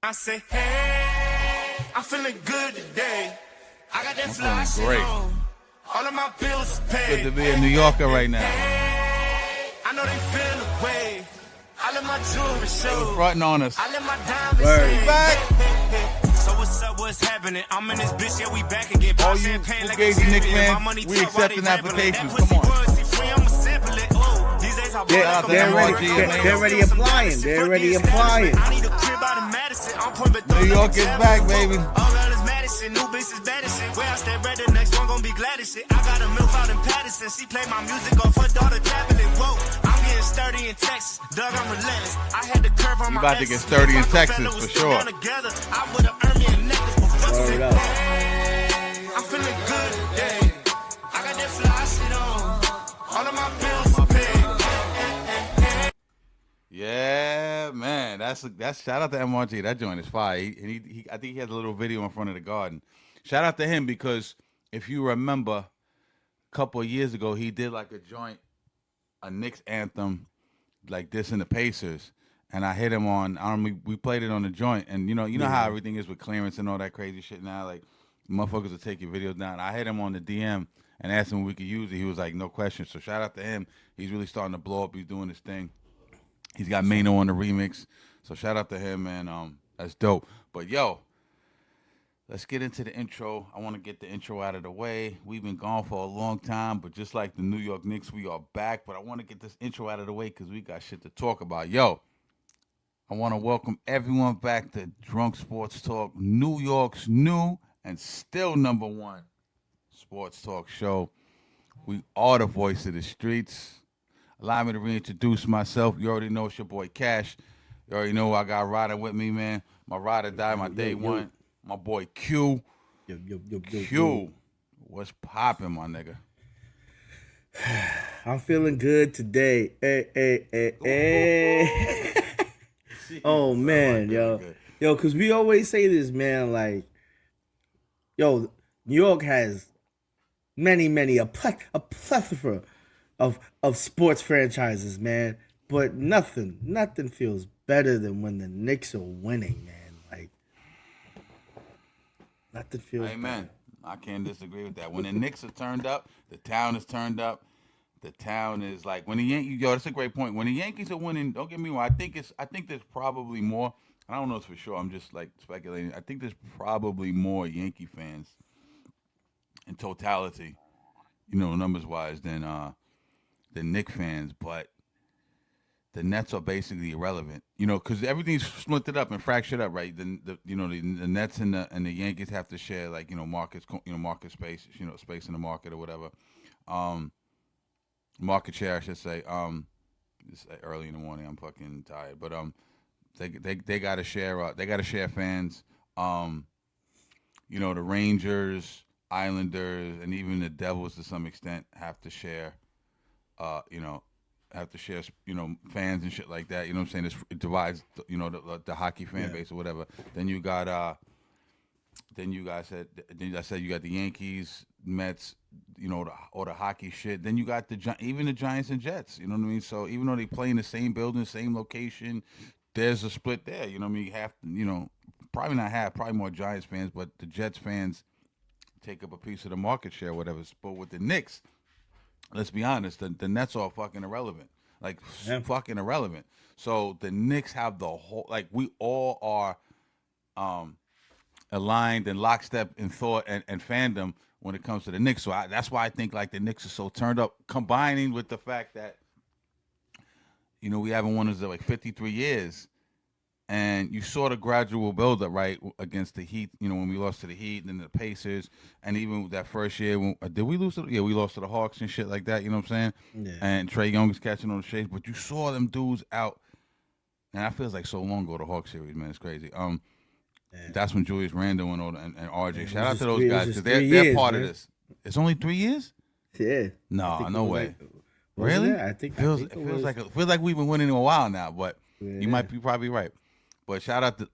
I say, hey, I'm feeling good today. I got that fly shit great. on. All of my bills is paid. Good to be a New Yorker right now. I know they feel the way. I let my jewelry show. Fronting on us. I let my diamonds Word. Back. So what's up? What's happening? I'm in this bitch, yeah, we back again. All you Fugazi Knicks fans, we accepting applications. Come on. They're already applying. They're already applying. New York is back, baby. New bitch is bad as shit. Where I stay red, the next one gon' be glad as shit. I got a MILF out in Patterson. She play my music off her daughter tablet. Whoa, I'm getting sturdy in Texas. Doug, I'm relentless. I had the curve on You my about to get sturdy in Texas for sure. I would've earned me a necklace, but fuck it. I'm feeling good today. I got that fly shit on. All of my bills are paid. Yeah, man. That's shout out to MRG. That joint is fire. He I think he has a little video in front of the garden. Shout out to him because if you remember, a couple of years ago, he did like a joint, a Knicks anthem, like this in the Pacers, and I hit him on. We played it on the joint, and you know how everything is with clearance and all that crazy shit now. Like motherfuckers will take your videos down. I hit him on the DM and asked him if we could use it. He was like, no question. So shout out to him. He's really starting to blow up. He's doing his thing. He's got Mano on the remix. So shout out to him, man. That's dope. But yo, let's get into the intro. I want to get the intro out of the way. We've been gone for a long time, but just like the New York Knicks, we are back. But I want to get this intro out of the way because we got shit to talk about. Yo, I want to welcome everyone back to Drunk Sports Talk, New York's new and still number one sports talk show. We are the voice of the streets. Allow me to reintroduce myself. You already know it's your boy Cash. You already know I got riding with me, man. My ride or die, my day one. My boy Q. Q. What's popping, my nigga? I'm feeling good today. Hey. Oh, man, yo. Yo, because we always say this, man, like, yo, New York has a plethora of sports franchises, man. But nothing feels better than when the Knicks are winning, man. Like, nothing feels Amen. better. I can't disagree with that. When the Knicks are turned up, the town is turned up. The town is like when the Yankees. Yo, that's a great point. When the Yankees are winning, don't get me wrong. I think there's probably more. I don't know this for sure. I'm just like speculating. I think there's probably more Yankee fans in totality, numbers wise, than Knicks fans. But the Nets are basically irrelevant, because everything's splintered up and fractured up, right? The Nets and the Yankees have to share like market space, space in the market or whatever. Market share, I should say. It's early in the morning. I'm fucking tired, but they gotta share. They gotta share fans. The Rangers, Islanders, and even the Devils to some extent have to share. Fans and shit like that. You know what I'm saying? It divides, the hockey fan base or whatever. Then you got, I said you got the Yankees, Mets, all the hockey shit. Then you got even the Giants and Jets. You know what I mean? So even though they play in the same building, same location, there's a split there. You know what I mean? Half, probably not half, probably more Giants fans, but the Jets fans take up a piece of the market share, whatever. But with the Knicks, let's be honest, the Nets are fucking irrelevant. Like, fucking irrelevant. So the Knicks have the whole, like, we all are aligned and lockstep in thought and fandom when it comes to the Knicks. So that's why I think, like, the Knicks are so turned up, combining with the fact that, we haven't won in, like, 53 years. And you saw the gradual build-up, right, against the Heat, when we lost to the Heat and then the Pacers. And even that first year, did we lose? We lost to the Hawks and shit like that, you know what I'm saying? Yeah. And Trae Young is catching on the shades. But you saw them dudes out. And that feels like so long ago, the Hawks series, man. It's crazy. That's when Julius Randle and RJ. Shout out to those guys because they're part of this. It's only 3 years? Yeah. No way. Like, really? I think it feels like we've been winning a while now, but you might be probably right. But shout out to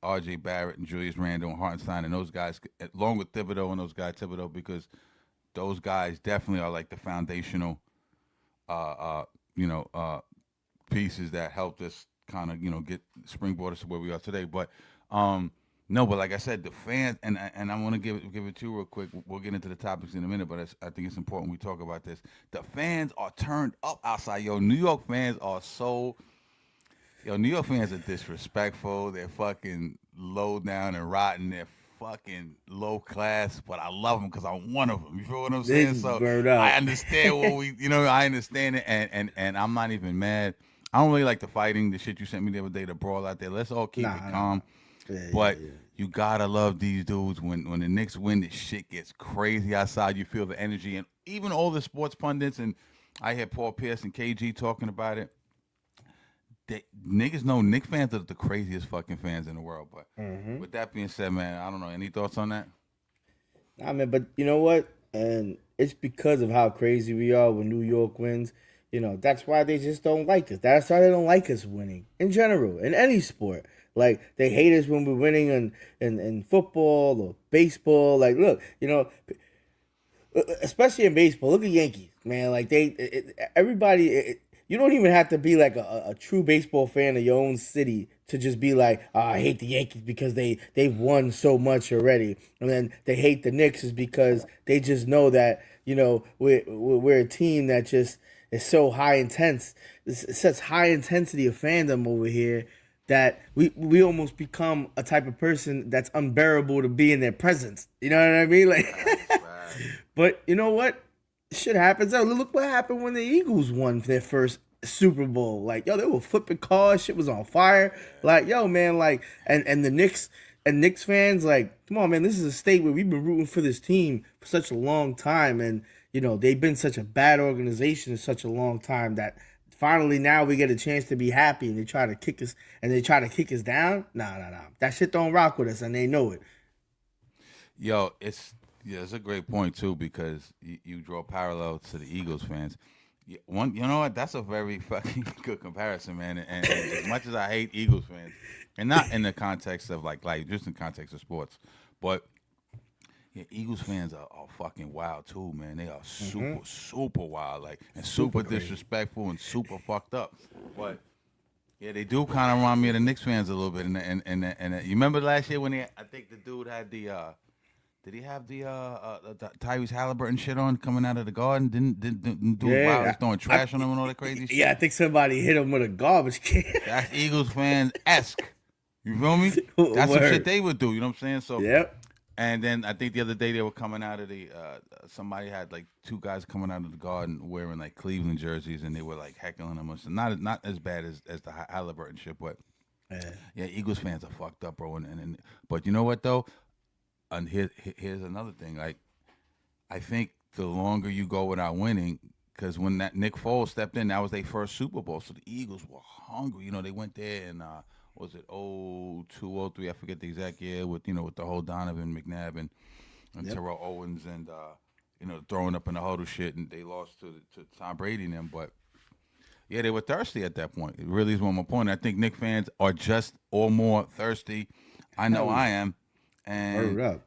R.J. Barrett and Julius Randle and Hartenstein and those guys, along with Thibodeau and those guys, because those guys definitely are like the foundational, pieces that helped us kind of get springboard us to where we are today. But no, but like I said, the fans and I want to give it to you real quick. We'll get into the topics in a minute, but I think it's important we talk about this. The fans are turned up outside. New York fans are so. New York fans are disrespectful. They're fucking low down and rotten. They're fucking low class, but I love them because I'm one of them. You feel what I'm saying? So I understand what I understand it, and I'm not even mad. I don't really like the fighting, the shit you sent me the other day, the brawl out there. Let's all keep it calm. But you gotta love these dudes. When the Knicks win, this shit gets crazy outside. You feel the energy, and even all the sports pundits, and I hear Paul Pierce and KG talking about it. Niggas know Knicks fans are the craziest fucking fans in the world. But with that being said, man, I don't know. Any thoughts on that? Nah, man, but you know what? And it's because of how crazy we are when New York wins. That's why they just don't like us. That's why they don't like us winning in general, in any sport. Like, they hate us when we're winning in football or baseball. Like, look, especially in baseball, look at Yankees, man. Like, everybody... You don't even have to be like a true baseball fan of your own city to just be like, I hate the Yankees because they've won so much already. And then they hate the Knicks is because they just know that, we're a team that just is so high intense. It's such high intensity of fandom over here that we almost become a type of person that's unbearable to be in their presence. You know what I mean? Like, but you know what? Shit happens. Oh, look what happened when the Eagles won their first Super Bowl. Like, they were flipping cars. Shit was on fire. Like, man, like, and the Knicks fans, like, come on, man. This is a state where we've been rooting for this team for such a long time, and they've been such a bad organization for such a long time that finally now we get a chance to be happy, and they try to kick us down. Nah. That shit don't rock with us, and they know it. It's a great point too, because you draw parallels to the Eagles fans. You know what? That's a very fucking good comparison, man. And as much as I hate Eagles fans, and not in the context of like just in context of sports, but Eagles fans are fucking wild too, man. They are super wild, like, and super disrespectful and super fucked up. But they do kind of remind me of the Knicks fans a little bit. And you remember last year when I think the dude had the. Did he have the Tyrese Halliburton shit on coming out of the Garden? Didn't do it while he was throwing trash on him and all that crazy shit? Yeah, I think somebody hit him with a garbage can. That's Eagles fan-esque. You feel me? That's some shit they would do. You know what I'm saying? So. Yep. And then I think the other day they were coming out of the somebody had like two guys coming out of the Garden wearing like Cleveland jerseys, and they were like heckling them. So not as bad as the Halliburton shit, but Eagles fans are fucked up, bro. But you know what though? And here's another thing. Like, I think the longer you go without winning, because when that Nick Foles stepped in, that was their first Super Bowl. So the Eagles were hungry. They went there and was it 02, 03? I forget the exact year with with the whole Donovan McNabb and Terrell Owens and throwing up in the huddle shit, and they lost to Tom Brady and them. But they were thirsty at that point. It really is one more point. I think Knicks fans are just or more thirsty. I know I am. And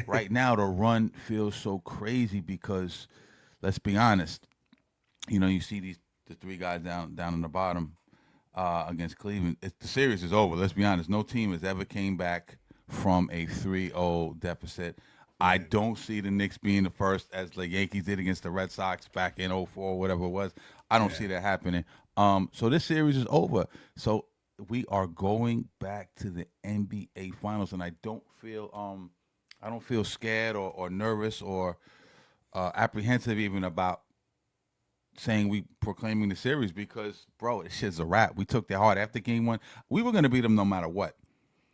right now, the run feels so crazy because, let's be honest, you see the three guys down on the bottom against Cleveland. The series is over. Let's be honest. No team has ever came back from a 3-0 deficit. I don't see the Knicks being the first, as the Yankees did against the Red Sox back in 04, whatever it was. I don't see that happening. So this series is over. So we are going back to the NBA Finals, and I don't feel scared or nervous or apprehensive even about saying we proclaiming the series because, bro, this shit's a wrap. We took their heart after game one. We were going to beat them no matter what.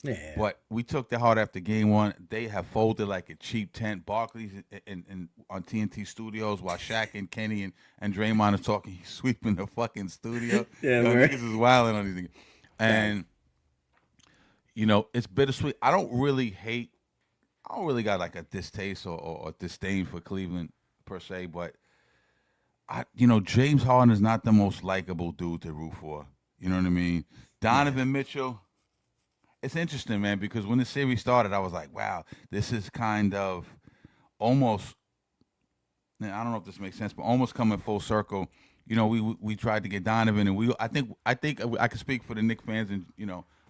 Yeah. But we took their heart after game one. They have folded like a cheap tent. Barkley's in on TNT Studios while Shaq and Kenny and Draymond are talking. He's sweeping the fucking studio. Niggas is wilding on these niggas. And, it's bittersweet. I don't really got like a distaste or disdain for Cleveland per se, but James Harden is not the most likable dude to root for. You know what I mean? Donovan Mitchell, it's interesting, man, because when the series started, I was like, wow, this is kind of almost, I don't know if this makes sense, but almost coming full circle. we tried to get Donovan, and I think I can speak for the Knicks fans, and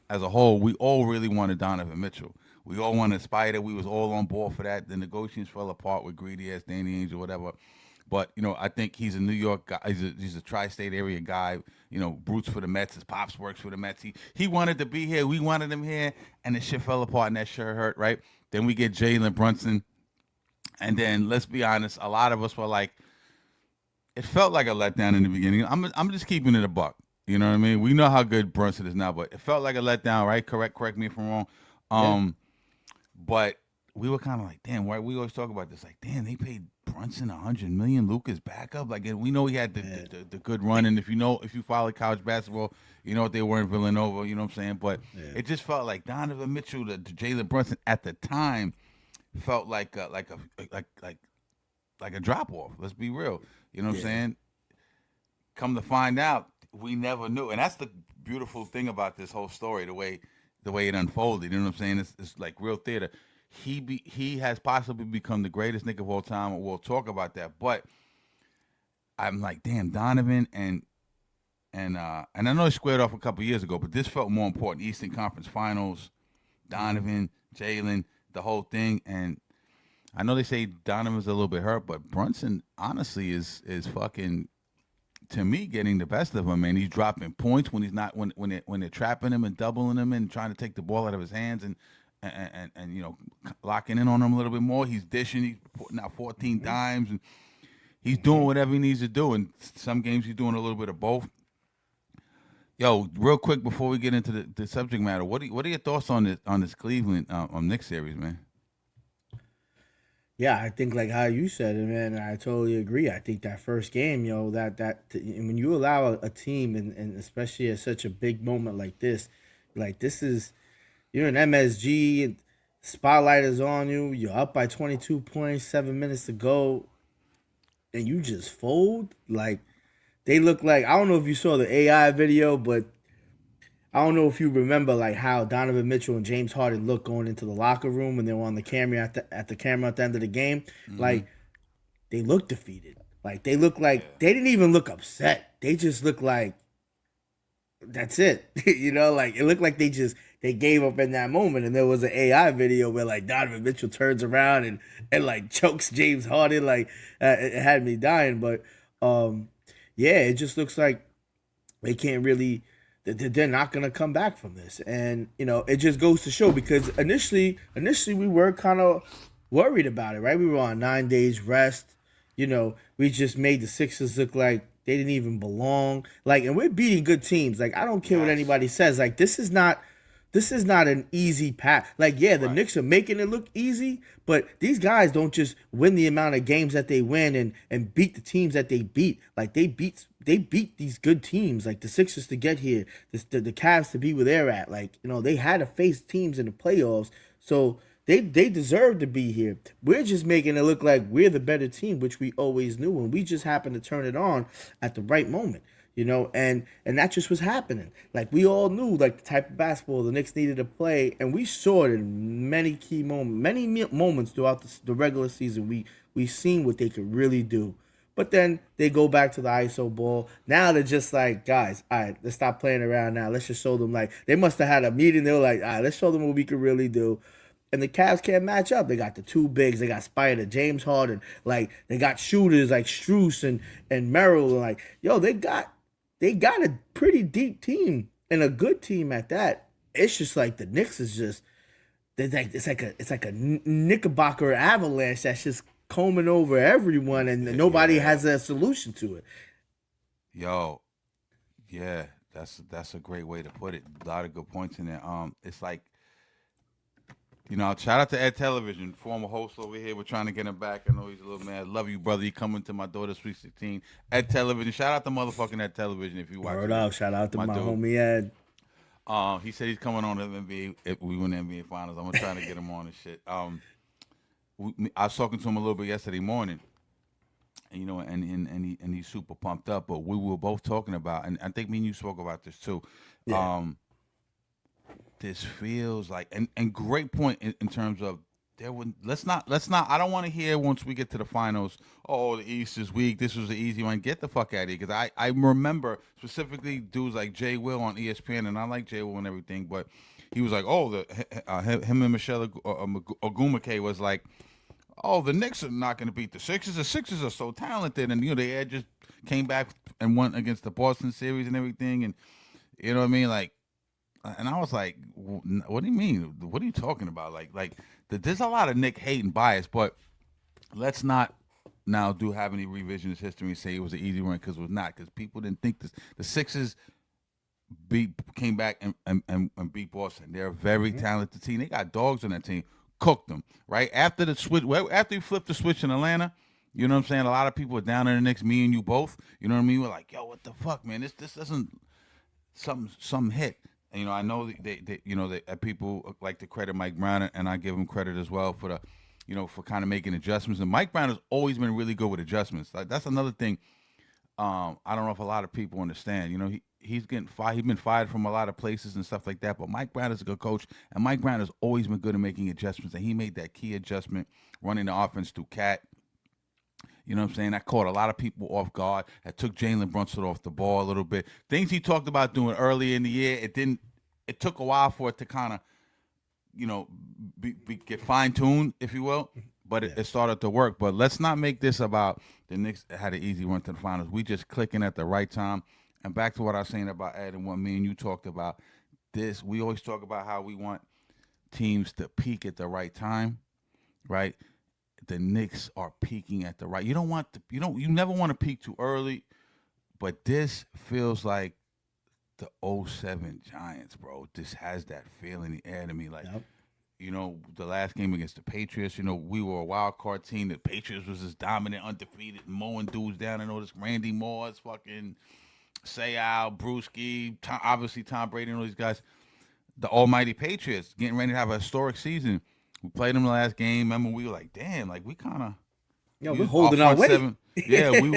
as a whole, we all really wanted Donovan Mitchell. We all wanted Spider. We was all on board for that. The negotiations fell apart with greedy ass Danny Ainge or whatever. But I think he's a New York guy. He's a tri-state area guy. Roots for the Mets. His pops works for the Mets. He wanted to be here. We wanted him here, and the shit fell apart, and that sure hurt, right? Then we get Jalen Brunson, and then let's be honest, a lot of us were like, it felt like a letdown in the beginning. I'm just keeping it a buck. You know what I mean? We know how good Brunson is now, but it felt like a letdown, right? Correct me if I'm wrong. But we were kind of like, damn, why we always talk about this? Like, damn, they paid Brunson $100 million, Luka's backup. Like, we know he had the good run, and if you follow college basketball, you know what they were in Villanova. You know what I'm saying? But it just felt like Donovan Mitchell to Jalen Brunson at the time felt like a drop off. Let's be real. You know what I'm saying? Come to find out, we never knew, and that's the beautiful thing about this whole story, the way it unfolded. You know what I'm saying? It's like real theater. He has possibly become the greatest Knick of all time. We'll talk about that, but I'm like, damn, Donovan and I know he squared off a couple years ago, but this felt more important. Eastern Conference Finals, Donovan, Jalen, the whole thing, and I know they say Donovan's a little bit hurt, but Brunson honestly is fucking, to me, getting the best of him, and he's dropping points when he's not when they're trapping him and doubling him and trying to take the ball out of his hands and locking in on him a little bit more. He's dishing, he's putting out 14 dimes, and he's doing whatever he needs to do. And some games he's doing a little bit of both. Yo, real quick before we get into the subject matter, what are your thoughts on this Cleveland on Knicks series, man? Yeah, I think like how you said it, man, I totally agree. I think that first game, that when you allow a team, and especially at such a big moment like this is, you're an MSG, and spotlight is on you, you're up by 22 points, 7 minutes to go, and you just fold. Like, they look like, I don't know if you saw the AI video, but I don't know if you remember like how Donovan Mitchell and James Harden looked going into the locker room when they were on the camera at the camera at the end of the game. Mm-hmm. Like, they looked defeated. Like, they looked like they didn't even look upset. They just looked like that's it. Like, it looked like they gave up in that moment. And there was an AI video where like Donovan Mitchell turns around and like chokes James Harden. Like, it had me dying. But it just looks like they can't really. They're not going to come back from this. And, it just goes to show, because initially we were kind of worried about it, right? We were on 9 days rest. We just made the Sixers look like they didn't even belong. Like, and we're beating good teams. Like, I don't care what anybody says. Like, this is not an easy path. Like, the Knicks are making it look easy, but these guys don't just win the amount of games that they win and beat the teams that they beat. Like, they beat these good teams, like the Sixers to get here, the Cavs to be where they're at. Like, they had to face teams in the playoffs, so they deserve to be here. We're just making it look like we're the better team, which we always knew, and we just happened to turn it on at the right moment. And that just was happening. Like, we all knew, like, the type of basketball the Knicks needed to play, and we saw it in many moments throughout the regular season. We seen what they could really do. But then they go back to the ISO ball. Now they're just like, guys, all right, let's stop playing around now. Let's just show them, like, they must have had a meeting. They were like, all right, let's show them what we could really do. And the Cavs can't match up. They got the two bigs. They got Spider, James Harden. Like, they got shooters like Strus and Merrill. Like, they got a pretty deep team and a good team at that. It's just like the Knicks is just, it's like a Knickerbocker avalanche that's just combing over everyone, and nobody has a solution to it. That's a great way to put it. A lot of good points in there. It's like, shout out to Ed Television, former host over here. We're trying to get him back. I know he's a little mad. Love you, brother. You coming to my daughter's Sweet 16. Ed Television. Shout out to motherfucking Ed Television if you watch. Word up. Shout out to my homie Ed. He said he's coming on to the NBA if we win the NBA Finals. I'm gonna try to get him on and shit. I was talking to him a little bit yesterday morning, and he's super pumped up. But we were both talking about, and I think me and you spoke about this too. Yeah. This feels like, and great point in terms of let's not. I don't want to hear once we get to the finals. Oh, the East is weak. This was the easy one. Get the fuck out of here. Because I remember specifically dudes like Jay Will on ESPN, and I like Jay Will and everything, but he was like, oh, him and Michelle Ogumake was like, oh, the Knicks are not going to beat the Sixers. The Sixers are so talented, and they had just came back and won against the Boston series and everything, and you know what I mean, like. And I was like, what do you mean? What are you talking about? There's a lot of Nick hate and bias, but let's not now have any revisionist history and say it was an easy run, because it was not, because people didn't think this. The Sixers came back and beat Boston. They're a very talented team. They got dogs on that team. Cooked them, right? After the switch, after you flipped the switch in Atlanta, you know what I'm saying? A lot of people were down in the Knicks, me and you both. You know what I mean? We're like, yo, what the fuck, man? This doesn't something hit. And, I know that people like to credit Mike Brown, and I give him credit as well for for kind of making adjustments. And Mike Brown has always been really good with adjustments. Like, that's another thing. I don't know if a lot of people understand. He's getting fired. He's been fired from a lot of places and stuff like that. But Mike Brown is a good coach, and Mike Brown has always been good at making adjustments. And he made that key adjustment running the offense through Cat. You know what I'm saying? That caught a lot of people off guard. That took Jalen Brunson off the ball a little bit. Things he talked about doing early in the year, it took a while for it to kind of, get fine-tuned, if you will. But it started to work. But let's not make this about the Knicks had an easy run to the finals. We just clicking at the right time. And back to what I was saying about Ed and what me and you talked about. We always talk about how we want teams to peak at the right time, right? The Knicks are peaking at the right. You never want to peak too early, but this feels like the '07 Giants, bro. This has that feel in the air to me. Like, the last game against the Patriots, we were a wild card team. The Patriots was just dominant, undefeated, mowing dudes down, and all this Randy Moss, fucking Sayal, Brewski, obviously Tom Brady and all these guys. The almighty Patriots getting ready to have a historic season. We played them the last game. Remember, we were like, damn, like we kind of. We're holding our weight.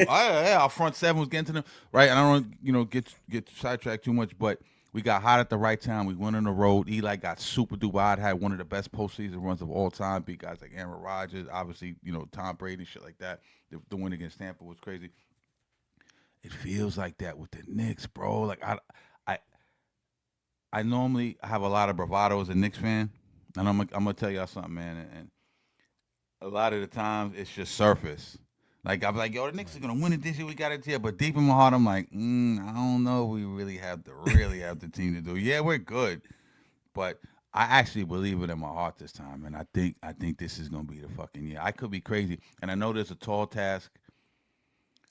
Our front seven was getting to them, right? And I don't get sidetracked too much, but we got hot at the right time. We went on the road. Eli got super duper hot. Had one of the best postseason runs of all time. Beat guys like Aaron Rodgers, obviously, Tom Brady, shit like that. The win against Tampa was crazy. It feels like that with the Knicks, bro. Like I normally have a lot of bravado as a Knicks fan. And I'm gonna tell y'all something, man. And a lot of the times it's just surface. Like, I'm like, yo, the Knicks are gonna win it this year. We got it here. But deep in my heart, I'm like, I don't know. If we really have the team to do. Yeah, we're good, but I actually believe it in my heart this time, and I think this is gonna be the fucking year. I could be crazy, and I know there's a tall task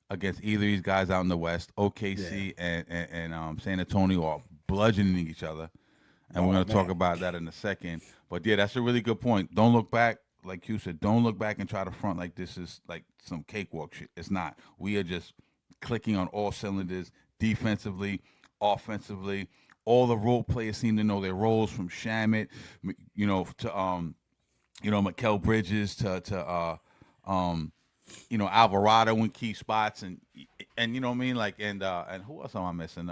against either of these guys out in the West. OKC and San Antonio are bludgeoning each other. And we're going to talk about that in a second. But, yeah, that's a really good point. Don't look back, like you said. Don't look back and try to front like this is like some cakewalk shit. It's not. We are just clicking on all cylinders, defensively, offensively. All the role players seem to know their roles, from Shamet, to Mikal Bridges to Alvarado in key spots, and you know what I mean, like, and who else am I missing?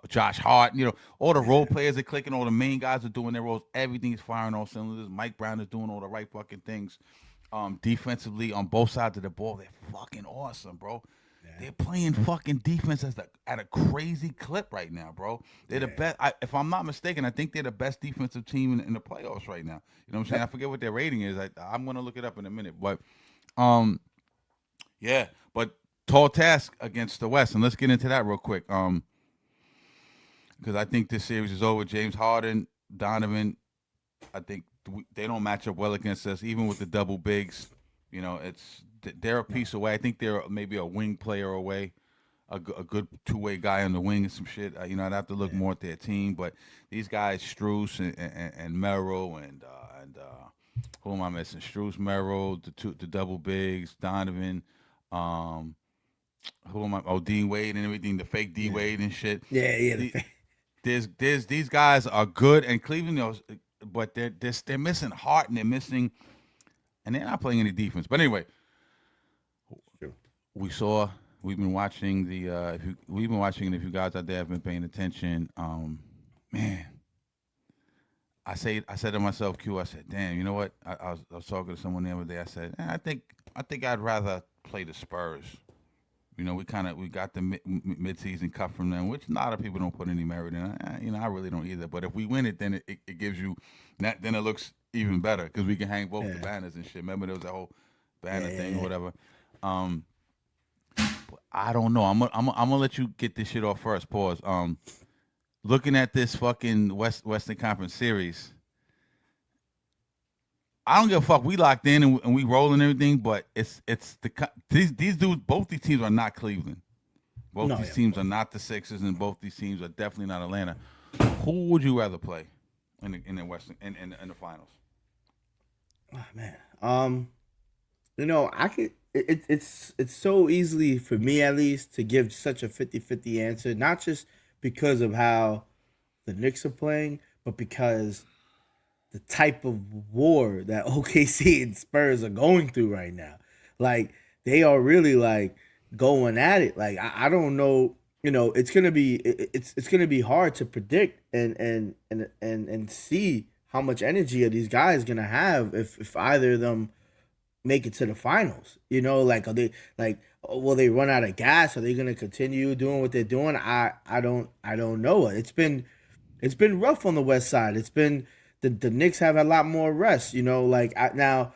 Josh Hart. All the role players are clicking. All the main guys are doing their roles. Everything's firing all cylinders. Mike Brown is doing all the right fucking things. Defensively on both sides of the ball, they're fucking awesome, bro. Yeah. They're playing fucking defense at a crazy clip right now, bro. They're the best. If I'm not mistaken, I think they're the best defensive team in the playoffs right now. You know what I'm saying? I forget what their rating is. I'm gonna look it up in a minute, but yeah, but tall task against the West, and let's get into that real quick. Because I think this series is over. James Harden, Donovan, I think they don't match up well against us, even with the double bigs. They're a piece away. I think they're maybe a wing player away, a good two-way guy on the wing and some shit. I'd have to look more at their team, but these guys, Strus and Merrill and who am I missing? Strus, Merrill, the double bigs, Donovan. Who am I? Oh, Dean Wade and everything, the fake D Wade and shit. Yeah. There's these guys are good, and Cleveland, but they're missing heart, and they're not playing any defense. But anyway, we've been watching if you guys out there have been paying attention, man, I said to myself, Q. I said, damn, you know what? I was talking to someone the other day. I said, I think I'd rather play the Spurs. You know, we got the mid season cup from them, which a lot of people don't put any merit in. You know, I really don't either. But if we win it, then it gives you that. Then it looks even better because we can hang both the banners and shit. Remember there was a whole banner thing or whatever. But I don't know. I'm gonna let you get this shit off first. Pause. Looking at this fucking Western Conference series, I don't give a fuck. We locked in and we rolling and everything, but these dudes. Both these teams are not Cleveland. Both these teams are not the Sixers, and both these teams are definitely not Atlanta. Who would you rather play in the Western in the finals? Oh man, you know, I could. It's so easily for me at least to give such a 50-50 answer, not just because of how the Knicks are playing, but because the type of war that OKC and Spurs are going through right now. Like, they are really like going at it. Like, I don't know, you know, it's gonna be hard to predict and see how much energy are these guys gonna have if either of them make it to the finals. You know, like, are they like, will they run out of gas? Are they gonna continue doing what they're doing? I don't know. It's been rough on the West Side. It's been the Knicks have a lot more rest. You know, like now,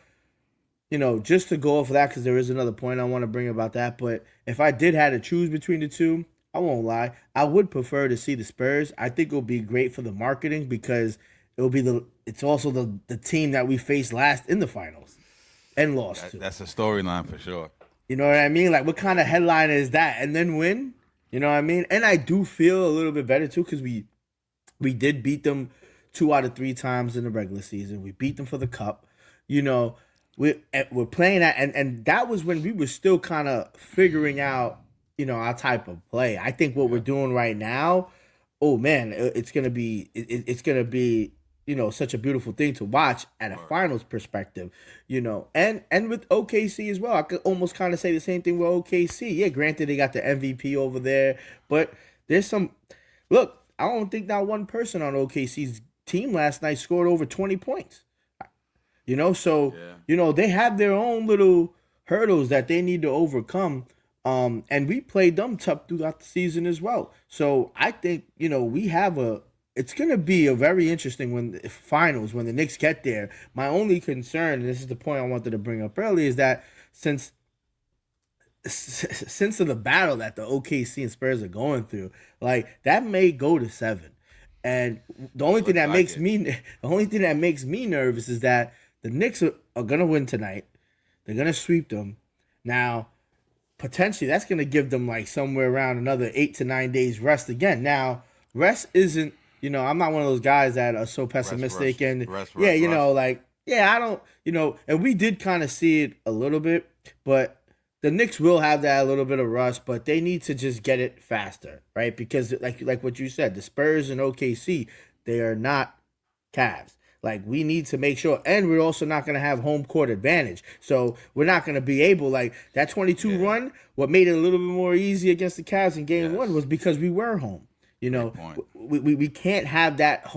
you know, just to go off of that, because there is another point I want to bring about that. But if I did have to choose between the two, I won't lie, I would prefer to see the Spurs. I think it'll be great for the marketing because it's also the team that we faced last in the finals and lost to. That's a storyline for sure. You know what I mean? Like, what kind of headline is that? And then win? You know what I mean? And I do feel a little bit better too because we did beat them 2 out of 3 times in the regular season. We beat them for the cup. You know, we're playing that, and that was when we were still kind of figuring out, you know, our type of play. I think what we're doing right now, oh man, it's gonna be you know, such a beautiful thing to watch at a finals perspective, you know, and with OKC as well. I could almost kind of say the same thing with OKC. Yeah, granted they got the MVP over there, but there's some look. I don't think not one person on OKC's team last night scored over 20 points. You know, so you know they have their own little hurdles that they need to overcome. And we played them tough throughout the season as well. So I think, you know, it's going to be a very interesting finals when the Knicks get there. My only concern, and this is the point I wanted to bring up earlier, is that since of the battle that the OKC and Spurs are going through, like, that may go to 7. And the only thing that makes me nervous is that the Knicks are going to win tonight. They're going to sweep them. Now, potentially that's going to give them like somewhere around another 8 to 9 days rest again. Now, rest isn't, you know, I'm not one of those guys that are so pessimistic know, like, I don't, you know, and we did kind of see it a little bit, but the Knicks will have that a little bit of rust, but they need to just get it faster, right? Because like what you said, the Spurs and OKC, they are not Cavs. Like, we need to make sure, and we're also not going to have home court advantage. So we're not going to be able, like, that 22 run, what made it a little bit more easy against the Cavs in game 1 was because we were home. You know, we can't have that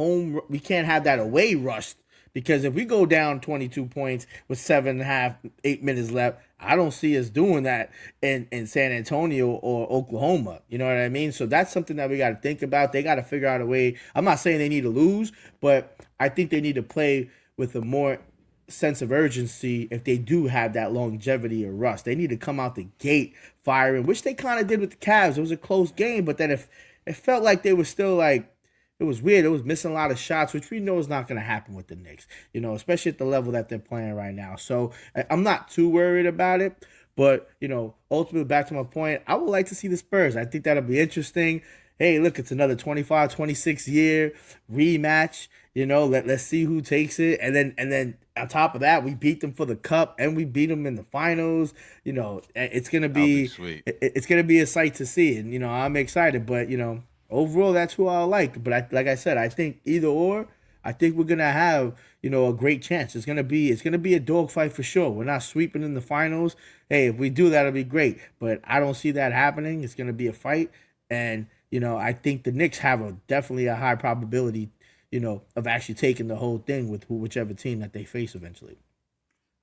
we can't have that away rust, because if we go down 22 points with 7.5, 8 minutes left, I don't see us doing that in San Antonio or Oklahoma. You know what I mean? So that's something that we got to think about. They got to figure out a way. I'm not saying they need to lose, but I think they need to play with a more sense of urgency if they do have that longevity or rust. They need to come out the gate firing, which they kind of did with the Cavs. It was a close game, but then if it felt like they were still like, it was weird. It was missing a lot of shots, which we know is not going to happen with the Knicks, you know, especially at the level that they're playing right now. So I'm not too worried about it. But, you know, ultimately, back to my point, I would like to see the Spurs. I think that'll be interesting. Hey, look, it's another 25, 26 year rematch. You know, let's see who takes it. And then on top of that, we beat them for the cup and we beat them in the finals. You know, it's going to be sweet. It's going to be a sight to see. And, you know, I'm excited. But, you know, overall, that's who I like. But like I said, I think either or, I think we're gonna have, you know, a great chance. It's gonna be a dogfight for sure. We're not sweeping in the finals. Hey, if we do that, it'll be great. But I don't see that happening. It's gonna be a fight, and you know, I think the Knicks have definitely a high probability, of actually taking the whole thing with whichever team that they face eventually.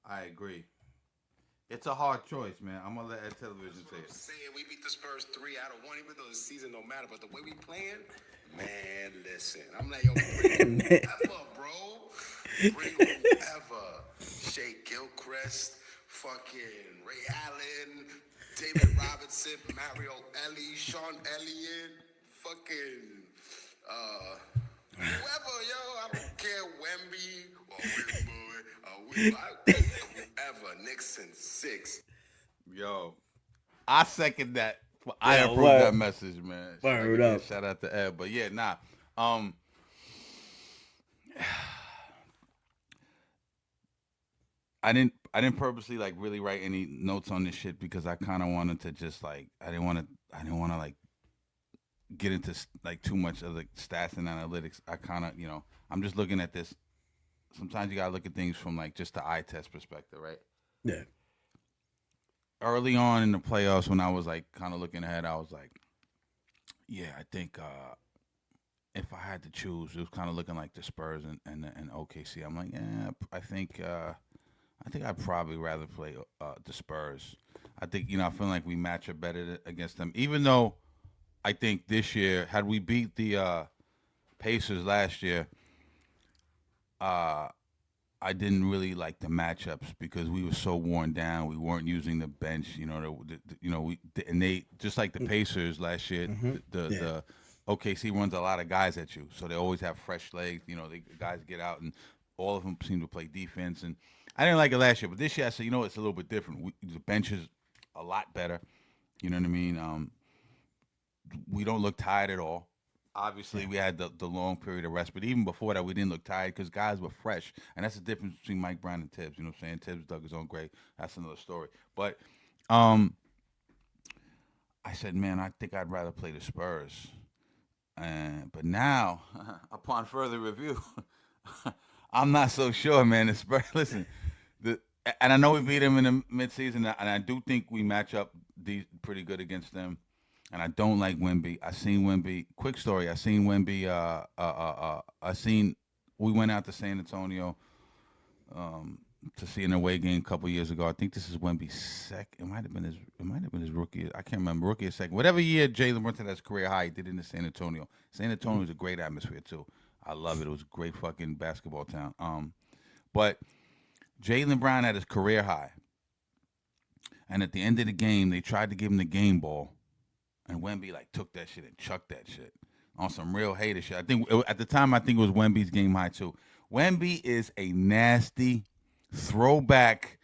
I agree. It's a hard choice, man. I'm gonna let Ed Television say it. Saying we beat the Spurs 3 out of 1, even though the season don't matter, but the way we playing, man, listen. I'm like, yo, bring whoever, bro. Bring whoever. Shai Gilgeous, fucking Ray Allen, David Robinson, Mario Ellie, Sean Elliott, fucking whoever, yo. I don't care, Wemby or whoever. Knicks in 6. Yo, I second that. I approve that message, man. Word up. Shout out to Ed. But yeah, nah. I didn't purposely like really write any notes on this shit because I kind of wanted to just like I didn't want to like get into like too much of the stats and analytics. I kind of I'm just looking at this. Sometimes you gotta look at things from like just the eye test perspective, right? Yeah. Early on in the playoffs, when I was like kind of looking ahead, I was like, yeah, I think if I had to choose, it was kind of looking like the Spurs and OKC. I'm like, yeah, I think I'd probably rather play the Spurs. I think I feel like we match up better against them, even though I think this year, had we beat the Pacers last year, I didn't really like the matchups because we were so worn down. We weren't using the bench, and they just like the Pacers last year. The OKC runs a lot of guys at you, so they always have fresh legs. The guys get out, and all of them seem to play defense. And I didn't like it last year, but this year I said, it's a little bit different. The bench is a lot better. You know what I mean? We don't look tired at all. Obviously, we had the long period of rest, but even before that, we didn't look tired because guys were fresh, and that's the difference between Mike Brown and Tibbs. You know what I'm saying? Tibbs dug his own grave. That's another story. But I said, man, I think I'd rather play the Spurs. But now, upon further review, I'm not so sure, man. The Spurs, listen, and I know we beat them in the midseason, and I do think we match up pretty good against them. And I don't like Wemby. I seen Wemby. Quick story. I seen Wemby. We went out to San Antonio to see an away game a couple years ago. I think this is Wemby's second. It might have been his rookie. I can't remember. Rookie or second. Whatever year Jalen Brunson has career high, he did it in San Antonio. San Antonio is a great atmosphere too. I love it. It was a great fucking basketball town. But Jalen Brown had his career high, and at the end of the game, they tried to give him the game ball. And Wemby took that shit and chucked that shit on some real hater shit. I think at the time it was Wemby's game high too. Wemby is a nasty throwback.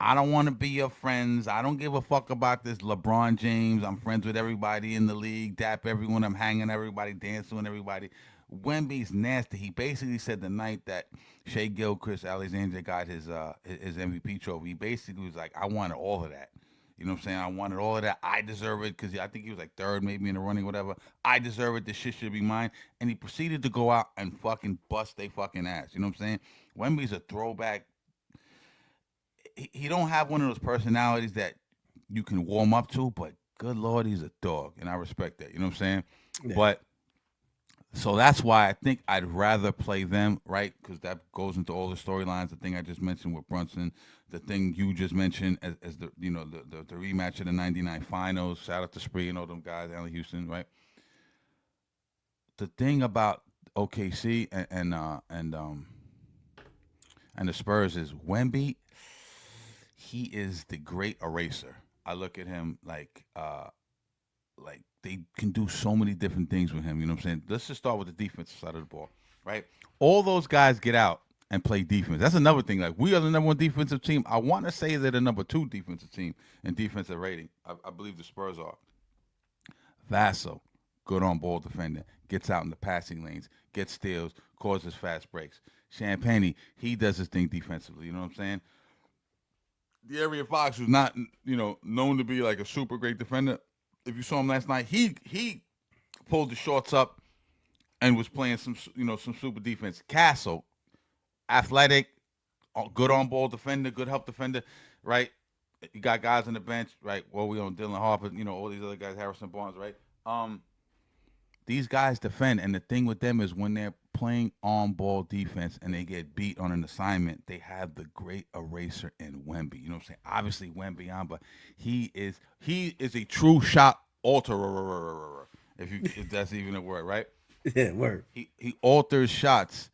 I don't want to be your friends. I don't give a fuck about this LeBron James. I'm friends with everybody in the league. Dap everyone. I'm hanging everybody, dancing with everybody. Wemby's nasty. He basically said the night that Shai Gilgeous-Alexander got his MVP trophy, he basically was like, I wanted all of that. You know what I'm saying? I wanted all of that. I deserve it because I think he was like third maybe in the running, whatever. I deserve it. This shit should be mine. And he proceeded to go out and fucking bust they fucking ass. You know what I'm saying? Wemby's a throwback. He don't have one of those personalities that you can warm up to, but good Lord, he's a dog. And I respect that. You know what I'm saying? Yeah. But so that's why I think I'd rather play them, right? Because that goes into all the storylines. The thing I just mentioned with Brunson, the thing you just mentioned as the the rematch of the '99 Finals. Shout out to Spree and all them guys, Allen Houston, right? The thing about OKC and the Spurs is Wemby. He is the great eraser. I look at him like they can do so many different things with him. You know what I'm saying? Let's just start with the defensive side of the ball, right? All those guys get out and play defense. That's another thing. Like, we are the number one defensive team. I want to say they're the number 2 defensive team in defensive rating. I believe the Spurs are. Vassell, good on ball defender, gets out in the passing lanes, gets steals, causes fast breaks. Champagne, he does his thing defensively. You know what I'm saying? De'Aaron Fox, who's not known to be like a super great defender. If you saw him last night, he pulled the shorts up and was playing some super defense. Castle, athletic, good on ball defender, good help defender, right? You got guys on the bench, right? Well, we on Dylan Harper, all these other guys, Harrison Barnes, right? These guys defend, and the thing with them is when they're playing on-ball defense and they get beat on an assignment, they have the great eraser in Wemby. You know what I'm saying? Obviously, Wembanyama, he is a true shot alterer, if that's even a word, right? Yeah, word. He alters shots.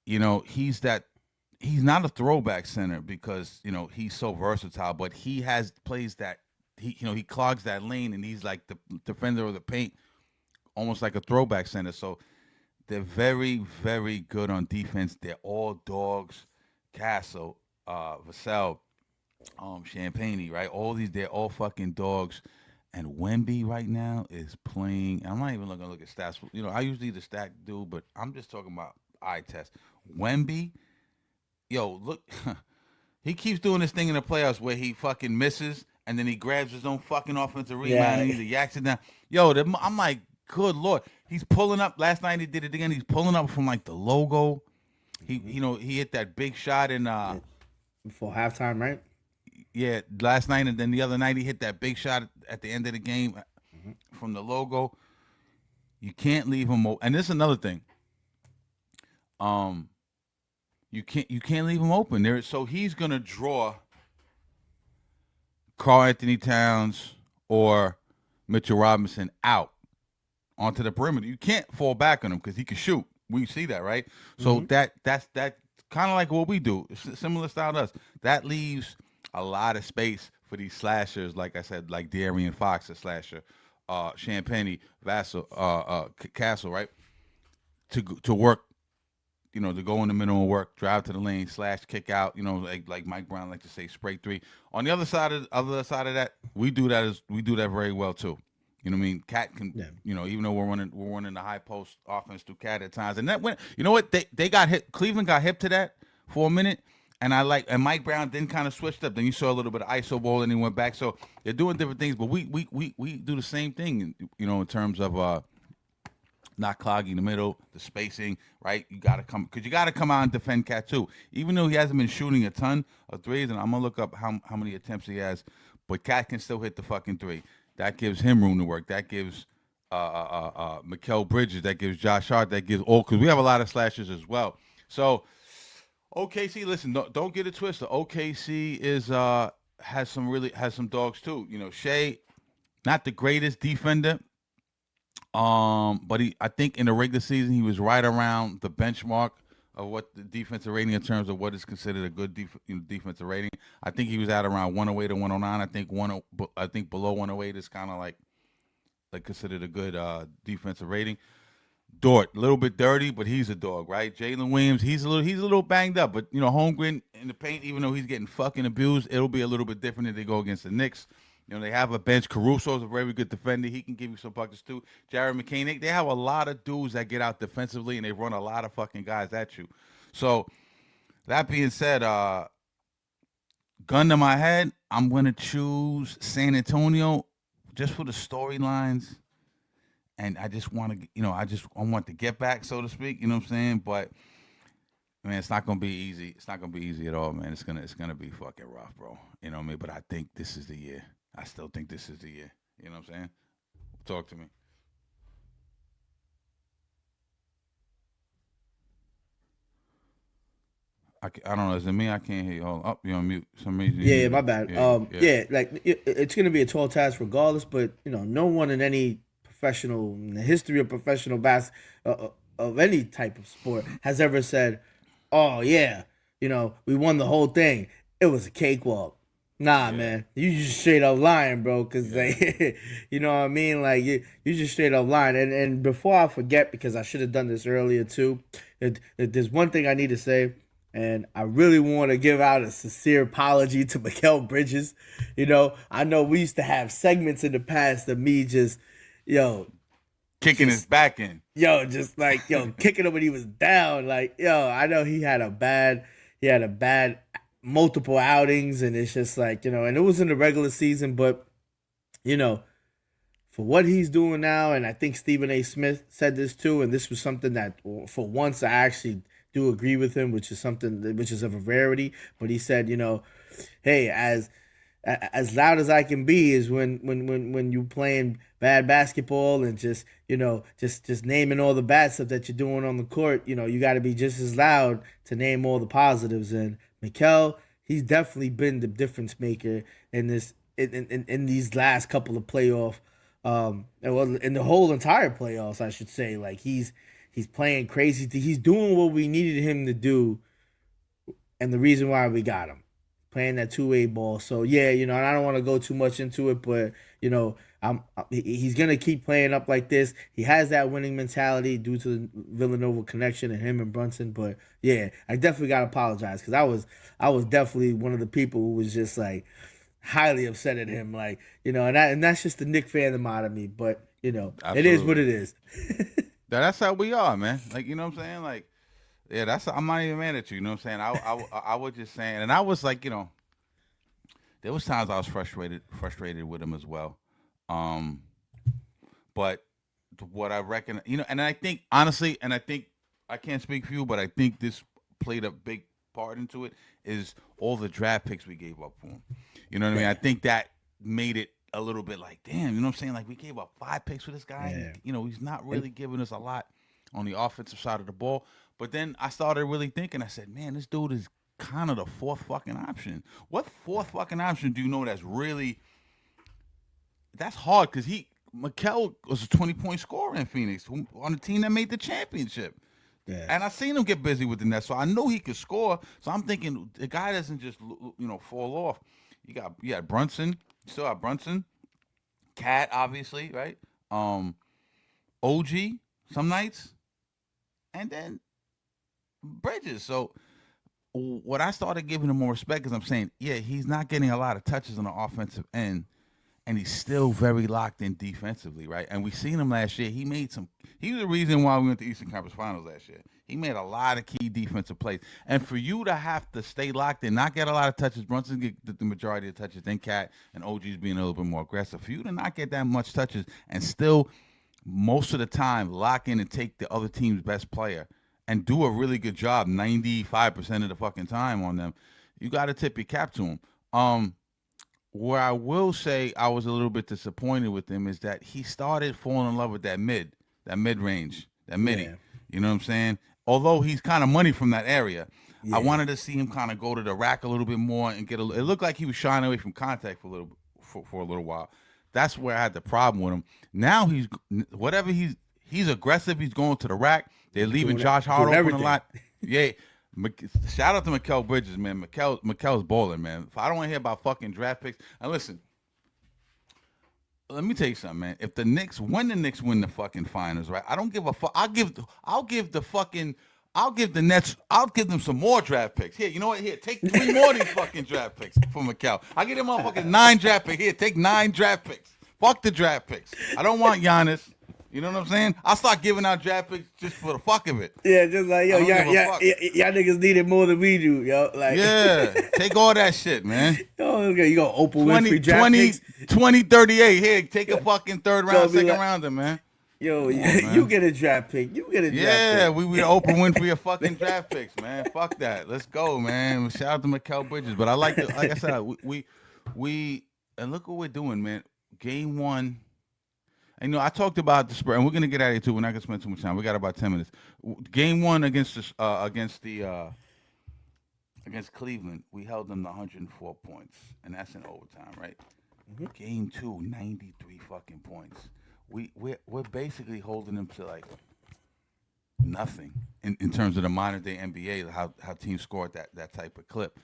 You know, he's not a throwback center because, you know, he's so versatile, but he plays that he clogs that lane and he's like the defender of the paint, almost like a throwback center. So they're very, very good on defense. They're all dogs. Castle, Vassell, Champagne, right? They're all fucking dogs. And Wemby right now is playing. I'm not even going to look at stats. You know, I usually the stat dude, but I'm just talking about eye test. Wemby, yo, look, he keeps doing this thing in the playoffs where he fucking misses and then he grabs his own fucking offensive rebound and he yaks it down. Yo, I'm like, good Lord. He's pulling up. Last night he did it again. He's pulling up from like the logo. He hit that big shot in before halftime, right? Yeah, last night and then the other night he hit that big shot at the end of the game from the logo. You can't leave him open. And this is another thing. You can't leave him open. So he's gonna draw Karl Anthony Towns or Mitchell Robinson out onto the perimeter. You can't fall back on him because he can shoot. We see that, right? So that's kind of like what we do. Similar style to us. That leaves a lot of space for these slashers, like I said, like De'Aaron Fox, a slasher, Champagne, Vassell, Castle, right? To work, you know, to go in the middle and work, drive to the lane, slash, kick out, you know, like Mike Brown like to say, spray three. On the other side of that, we do that very well too. You know what I mean? Cat can, you know, even though we're running the high post offense through Cat at times, and that went. You know what? They got hit. Cleveland got hip to that for a minute. And Mike Brown then kind of switched up. Then you saw a little bit of ISO ball, and he went back. So they're doing different things, but we do the same thing, you know, in terms of not clogging the middle, the spacing, right? You got to come out and defend Cat too. Even though he hasn't been shooting a ton of threes, and I'm gonna look up how many attempts he has, but Cat can still hit the fucking three. That gives him room to work. That gives Mikal Bridges. That gives Josh Hart. That gives because we have a lot of slashers as well. So. OKC, listen, don't get it twisted. OKC has some dogs too. You know, Shai, not the greatest defender, but I think in the regular season he was right around the benchmark of what the defensive rating in terms of what is considered a good defensive rating. I think he was at around 108 to 109. I think below 108 is kind of like considered a good defensive rating. Dort, a little bit dirty, but he's a dog, right? Jalen Williams, he's a little banged up, but you know, Holmgren in the paint, even though he's getting fucking abused, it'll be a little bit different if they go against the Knicks. You know, they have a bench. Caruso's a very good defender. He can give you some buckets too. Jared McCain, they have a lot of dudes that get out defensively, and they run a lot of fucking guys at you. So that being said, gun to my head, I'm gonna choose San Antonio just for the storylines. And I just want to, you know, I want to get back, so to speak. You know what I'm saying? But man, it's not gonna be easy. It's not gonna be easy at all, man. It's gonna be fucking rough, bro. You know what I mean? But I think this is the year. I still think this is the year. You know what I'm saying? Talk to me. I don't know. Is it me? I can't hear you. Oh, you're on mute. For some reason. Yeah, my bad. Like it's gonna be a tall task regardless. But you know, no one in any professional in the history of professional of any type of sport has ever said, "Oh yeah, you know, we won the whole thing. It was a cakewalk." Nah, man, you just straight up lying, bro. Cause like, you know what I mean? Like you just straight up lying. And before I forget, because I should have done this earlier too. There's one thing I need to say. And I really want to give out a sincere apology to Mikal Bridges. You know, I know we used to have segments in the past of me just, kicking his back in. Just like, kicking him when he was down. Like, I know he had a bad multiple outings. And it's just like, and it was in the regular season. But, for what he's doing now, and I think Stephen A. Smith said this too, and this was something that for once I actually do agree with him, which is of a rarity. But he said, hey, as as loud as I can be is when you playing bad basketball and just just naming all the bad stuff that you're doing on the court. You got to be just as loud to name all the positives. And Mikal, he's definitely been the difference maker in this in these last couple of playoff, well, in the whole entire playoffs, I should say. Like he's playing crazy. He's doing what we needed him to do, and the reason why we got him. Playing that two-way ball. So yeah, and I don't want to go too much into it, but he's gonna keep playing up like this. He has that winning mentality due to the Villanova connection and him and Brunson. But yeah, I definitely gotta apologize because I was definitely one of the people who was just like highly upset at him, like and that's just the Knick fandom out of me. But it is what it is. That's how we are, man. Like what I'm saying, like. Yeah, I'm not even mad at you. You know what I'm saying? I was just saying, and I was like, there was times I was frustrated with him as well. But what I reckon, and I think honestly, and I think I can't speak for you, but I think this played a big part into it is all the draft picks we gave up for him. You know what I mean? I think that made it a little bit like, damn, you know what I'm saying? Like we gave up 5 picks for this guy. Yeah. He's not really giving us a lot on the offensive side of the ball. But then I started really thinking, I said, man, this dude is kind of the fourth fucking option. What fourth fucking option do you know that's hard because Mikal was a 20-point scorer in Phoenix on the team that made the championship. Yeah. And I seen him get busy with the net, so I know he could score. So I'm thinking the guy doesn't just, fall off. You got Brunson. You still have Brunson. Cat, obviously, right? OG, some nights. And then Bridges. So what I started giving him more respect is I'm saying, yeah, he's not getting a lot of touches on the offensive end, and he's still very locked in defensively, right? And we seen him last year. He was the reason why we went to Eastern Conference Finals last year. He made a lot of key defensive plays. And for you to have to stay locked in, not get a lot of touches, Brunson get the majority of touches, then Cat and OG's being a little bit more aggressive. For you to not get that much touches and still most of the time lock in and take the other team's best player and do a really good job 95% of the fucking time on them, you got to tip your cap to him. Where I will say I was a little bit disappointed with him is that he started falling in love with that mid-range, that midi. Yeah. You know what I'm saying? Although he's kind of money from that area, I wanted to see him kind of go to the rack a little bit more and it looked like he was shying away from contact for a little while. That's where I had the problem with him. Now he's aggressive. He's going to the rack. They're leaving Josh Hart open a lot. Yeah. Shout out to Mikal Bridges, man. Mikal's balling, man. If I don't want to hear about fucking draft picks. And listen, let me tell you something, man. If the Knicks win the fucking finals, right? I don't give a fuck. I'll give the Nets. I'll give them some more draft picks. Here, you know what? Here, take 3 more of these fucking draft picks for Mikal. I give them motherfucking 9 draft picks. Here, take 9 draft picks. Fuck the draft picks. I don't want Giannis. You know what I'm saying? I'll start giving out draft picks just for the fuck of it. Yeah, just like, y'all niggas need it more than we do, yo. Like, yeah, take all that shit, man. Oh, okay, you got Oprah Winfrey draft picks? 2038, here, take a fucking third round, second rounder, man. Yo, you get a draft pick. You get a draft pick. Yeah, we Oprah Winfrey of fucking draft picks, man. Fuck that. Let's go, man. Shout out to Mikal Bridges. But I like I said, we and look what we're doing, man. Game 1. And, I talked about the Spurs, and we're gonna get out of here too. We're not gonna spend too much time. We got about 10 minutes. Game 1 against Cleveland, we held them to 104 points, and that's in overtime, right? Mm-hmm. Game 2, 93 fucking points. We're basically holding them to like nothing in terms of the modern day NBA, how teams score at that type of clip.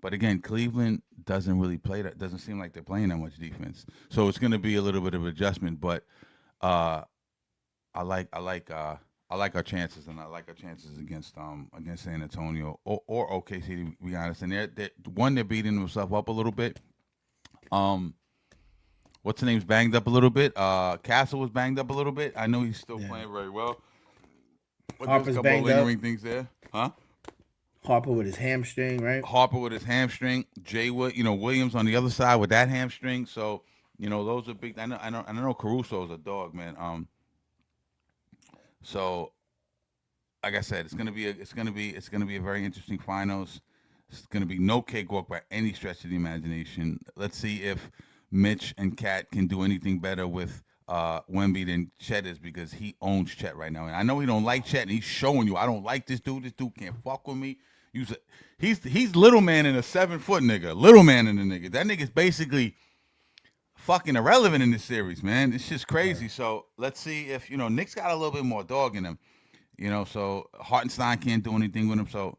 But again, Cleveland doesn't really play that. Doesn't seem like they're playing that much defense. So it's going to be a little bit of adjustment. But I like our chances, and I like our chances against San Antonio or OKC. To be honest, and they're beating themselves up a little bit. What's the name's banged up a little bit. Castle was banged up a little bit. I know he's still playing very well. But Harper's banged up. Lingering things there, huh? Harper with his hamstring, right? Harper with his hamstring. Williams on the other side with that hamstring. So, those are big. I know Caruso's a dog, man. So, like I said, it's gonna be a very interesting finals. It's going to be no cakewalk by any stretch of the imagination. Let's see if Mitch and Cat can do anything better with Wemby than Chet is, because he owns Chet right now. And I know he don't like Chet, and he's showing you, I don't like this dude. This dude can't fuck with me. He's little man in a 7-foot nigga. Little man in a nigga. That nigga's basically fucking irrelevant in this series, man. It's just crazy. Right. So let's see if, Knicks got a little bit more dog in him. So Hartenstein can't do anything with him. So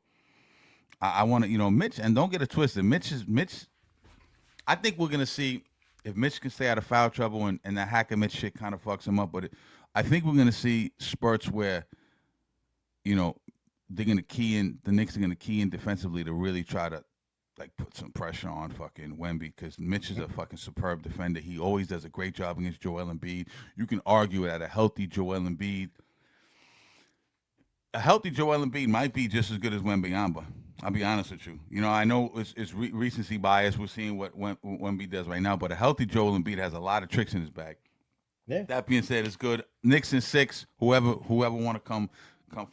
I want to, Mitch, and don't get it twisted. Mitch. I think we're gonna see if Mitch can stay out of foul trouble, and that Hacker Mitch shit kind of fucks him up. But I think we're gonna see spurts where, they're gonna key in. The Knicks are gonna key in defensively to really try to put some pressure on fucking Wemby, because Mitch is a fucking superb defender. He always does a great job against Joel Embiid. You can argue that a healthy Joel Embiid might be just as good as Wembanyama. I'll be honest with you. I know it's recency bias. We're seeing what Wemby does right now, but a healthy Joel Embiid has a lot of tricks in his bag. Yeah. That being said, it's good. Knicks in 6. Whoever want to come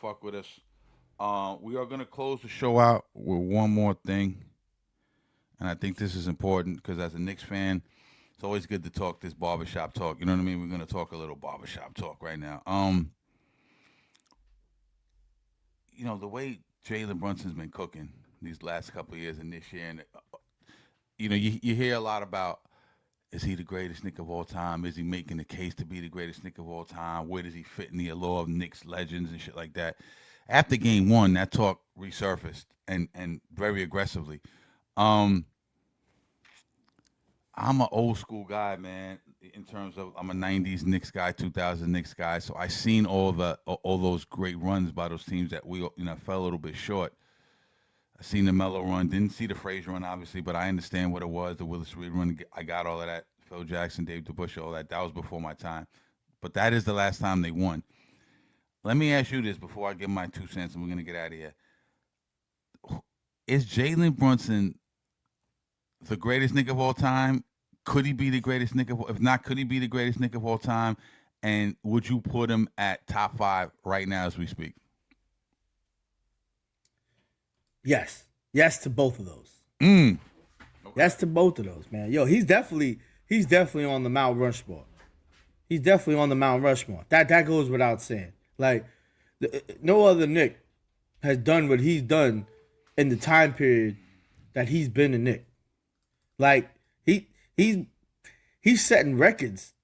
fuck with us. We are gonna close the show out with one more thing, and I think this is important because as a Knicks fan, it's always good to talk this barbershop talk. You know what I mean? We're gonna talk a little barbershop talk right now. The way Jalen Brunson's been cooking these last couple of years and this year, and you hear a lot about, is he the greatest Knick of all time? Is he making the case to be the greatest Knick of all time? Where does he fit in the allure of Knicks legends and shit like that? After game 1, that talk resurfaced and very aggressively. I'm an old school guy, man. In terms of, I'm a 90s Knicks guy, 2000 Knicks guy, so I seen all those great runs by those teams that we fell a little bit short. I seen the Melo run, didn't see the Frazier run, obviously, but I understand what it was. The Willis Reed run, I got all of that. Phil Jackson, Dave DeBusschere, all that. That was before my time, but that is the last time they won. Let me ask you this before I give my 2 cents, and we're gonna get out of here. Is Jalen Brunson the greatest Knick of all time? Could he be the greatest Knick if not, could he be the greatest Knick of all time? And would you put him at top 5 right now as we speak? Yes. Yes to both of those. Okay. Yes to both of those, man. Yo, he's definitely on the Mount Rushmore. He's definitely on the Mount Rushmore. That goes without saying. No other Knick has done what he's done in the time period that he's been a Knick. He's setting records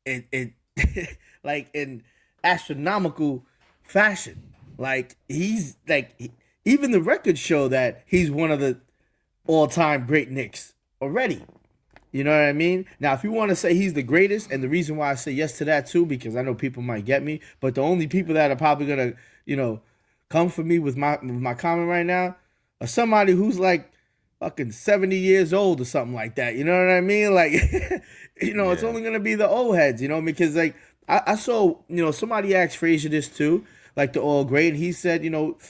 in in astronomical fashion. Even the records show that he's one of the all-time great Knicks already. You know what I mean? Now, if you want to say he's the greatest, and the reason why I say yes to that too, because I know people might get me, but the only people that are probably gonna, come for me with my comment right now are somebody who's fucking 70 years old or something like that. You know what I mean? Yeah. It's only gonna be the old heads, because I saw, somebody asked Frazier this too, the all great, and he said,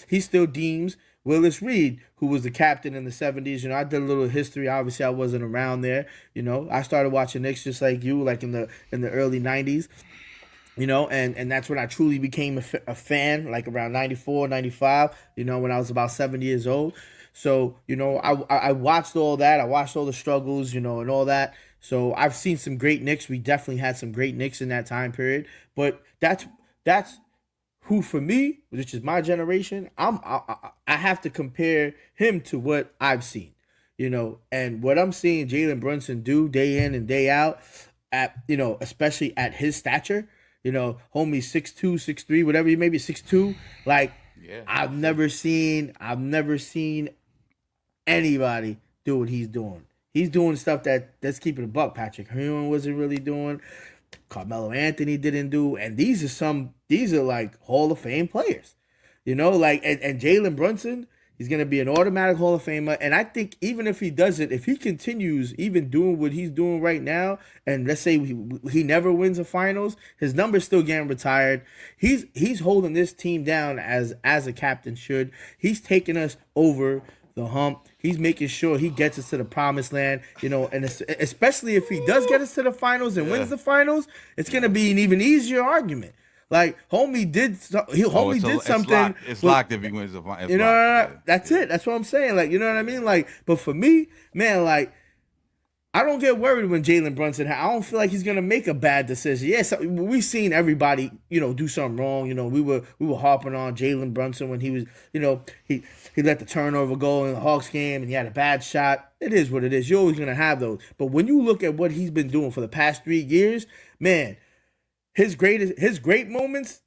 he still deems Willis Reed, who was the captain in the 70s. I did a little history. Obviously, I wasn't around there. I started watching Knicks just like you, in the early 90s. And that's when I truly became a fan, around 94, 95, when I was about 7 years old. So, I watched all that. I watched all the struggles, and all that. So I've seen some great Knicks. We definitely had some great Knicks in that time period. But that's who, for me, which is my generation, I have to compare him to what I've seen, and what I'm seeing Jalen Brunson do day in and day out, at especially at his stature, homie 6'2", 6'3", whatever he may be, 6'2", yeah, I've never seen anybody do what he's doing. He's doing stuff that's keeping a buck. Patrick Ewing wasn't really doing. Carmelo Anthony didn't do, and these are Hall of Fame players, and Jalen Brunson, he's gonna be an automatic Hall of Famer. And I think even if he doesn't, if he continues even doing what he's doing right now, and let's say he never wins a finals, his number's still getting retired. He's holding this team down as a captain should. He's taking us over the hump. He's making sure he gets us to the promised land, and especially if he does get us to the finals and wins the finals, it's going to be an even easier argument. Like, homie did something. It's locked if he wins the final. You know, that's it. That's what I'm saying. Like, you know what I mean? Like, but for me, man, like, I don't get worried when Jalen Brunson. I don't feel like he's gonna make a bad decision. Yes, we've seen everybody, do something wrong. We were harping on Jalen Brunson when he was, he let the turnover go in the Hawks game and he had a bad shot. It is what it is. You're always gonna have those. But when you look at what he's been doing for the past 3 years, man, his great moments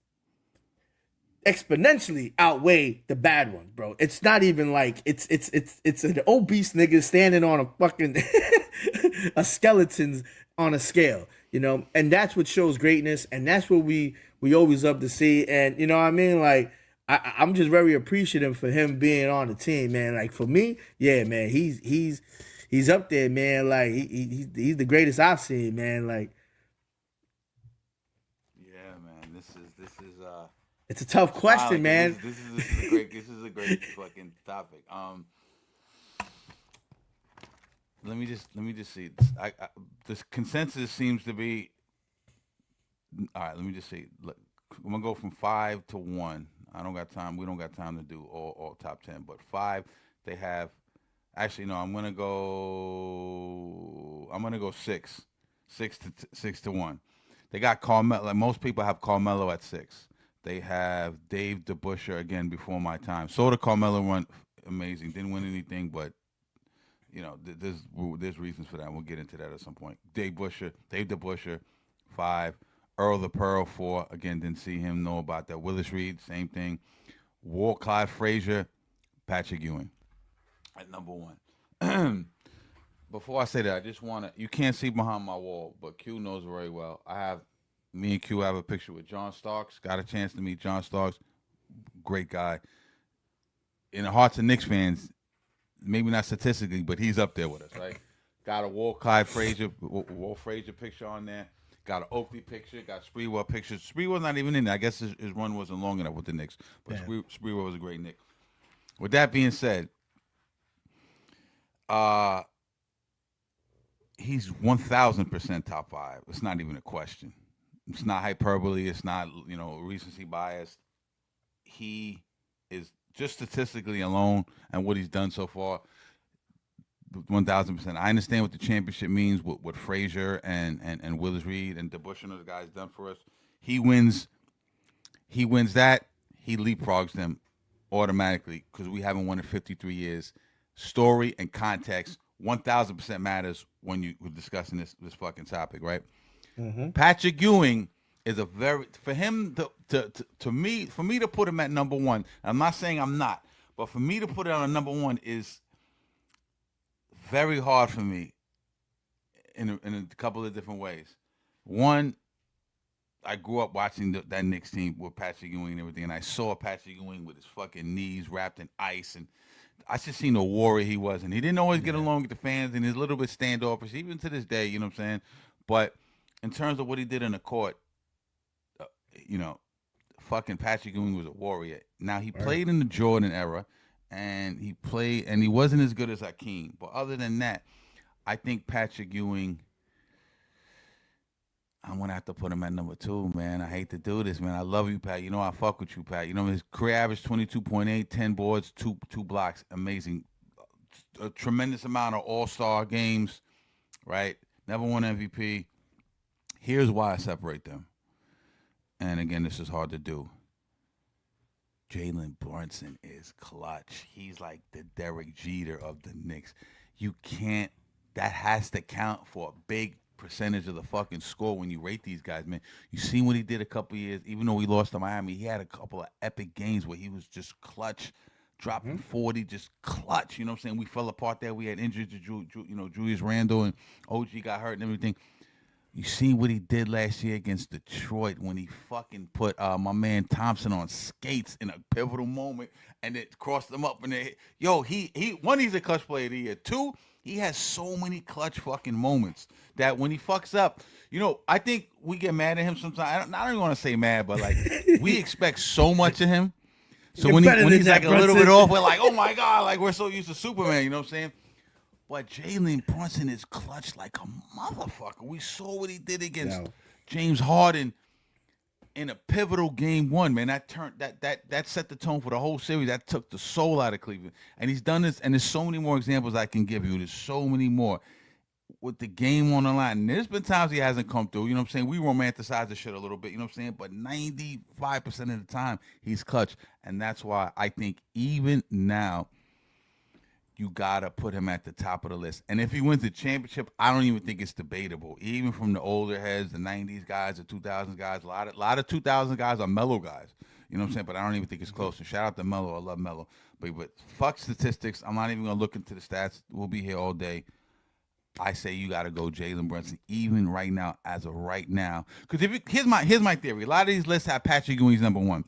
exponentially outweigh the bad ones, bro. It's not even like it's an obese nigga standing on a fucking a skeleton on a scale, and that's what shows greatness, and that's what we always love to see. And you know what I mean? Like, I'm just very appreciative for him being on the team, man. Like, for me, yeah, man, he's up there, man. Like, he's the greatest I've seen, man. Like, yeah, man, this is it's a tough question, man. This is a great fucking topic. Let me just see. This consensus seems to be. All right, let me just see. Look, I'm gonna go from 5 to 1. I don't got time. We don't got time to do all top 10, but 5. They have. Actually, no. I'm gonna go 6. 6 to 1. They got Carmelo. Like, most people have Carmelo at 6. They have Dave DeBusschere again before my time. So the Carmelo run, amazing. Didn't win anything, but there's reasons for that. We'll get into that at some point. Dave DeBusschere, 5. Earl the Pearl, 4. Again, didn't see him, know about that. Willis Reed, same thing. Walt Frazier, Patrick Ewing at number 1. Before I say that, I just want to. You can't see behind my wall, but Q knows very well. Me and Q have a picture with John Starks. Got a chance to meet John Starks. Great guy. In the hearts of Knicks fans, maybe not statistically, but he's up there with us, right? Got a Walt Frazier picture on there. Got an Oakley picture. Got Sprewell pictures. Sprewell's not even in there. I guess his run wasn't long enough with the Knicks, but yeah. Sprewell was a great Knick. With that being said, he's 1,000% top 5. It's not even a question. It's not hyperbole. It's not, recency bias. He is just statistically alone and what he's done so far, 1,000%. I understand what the championship means, what Frazier and Willis Reed and DeBusschere and those guys done for us. He wins that. He leapfrogs them automatically because we haven't won in 53 years. Story and context 1,000% matters when we're discussing this fucking topic, right? Mm-hmm. Patrick Ewing is for me to put him at number 1. I'm not saying I'm not, but for me to put it on number 1 is very hard for me in a couple of different ways. One, I grew up watching that Knicks team with Patrick Ewing and everything, and I saw Patrick Ewing with his fucking knees wrapped in ice, and I just seen the warrior he was, and he didn't always get along with the fans, and he's a little bit standoffish, even to this day, you know what I'm saying? But in terms of what he did in the court, fucking Patrick Ewing was a warrior. Now, he played in the Jordan era, and he wasn't as good as Hakeem. But other than that, I think Patrick Ewing, I'm going to have to put him at number 2, man. I hate to do this, man. I love you, Pat. I fuck with you, Pat. His career average 22.8, 10 boards, 2 blocks. Amazing. A tremendous amount of all-star games, right? Never won MVP. Here's why I separate them. And again, this is hard to do. Jalen Brunson is clutch. He's like the Derek Jeter of the Knicks. That has to count for a big percentage of the fucking score when you rate these guys, man. You seen what he did a couple years, even though he lost to Miami, he had a couple of epic games where he was just clutch, dropping 40, just clutch. You know what I'm saying? We fell apart there. We had injuries to Julius Randle, and OG got hurt and everything. You see what he did last year against Detroit when he fucking put my man Thompson on skates in a pivotal moment and it crossed him up in the he's a clutch player of the year. 2, he has so many clutch fucking moments that when he fucks up, I think we get mad at him sometimes. I don't even want to say mad, but like we expect so much of him. So when he's like a little bit off, we're like, oh my God, like we're so used to Superman, you know what I'm saying? But Jalen Brunson is clutch like a motherfucker. We saw what he did against James Harden in a pivotal game one, man, that set the tone for the whole series. That took the soul out of Cleveland. And he's done this, and there's so many more examples I can give you. There's so many more. With the game on the line. And there's been times he hasn't come through. You know what I'm saying? We romanticize the shit a little bit, you know what I'm saying? But 95% of the time, he's clutch. And that's why I think even now, you got to put him at the top of the list. And if he wins the championship, I don't even think it's debatable. Even from the older heads, the 90s guys, the 2000s guys, a lot of 2000 guys are Melo guys. You know what I'm saying? But I don't even think it's close. And shout out to Melo. I love Melo. But fuck statistics. I'm not even going to look into the stats. We'll be here all day. I say you got to go Jalen Brunson, even right now, as of right now. Because here's my theory. A lot of these lists have Patrick Ewing as number one.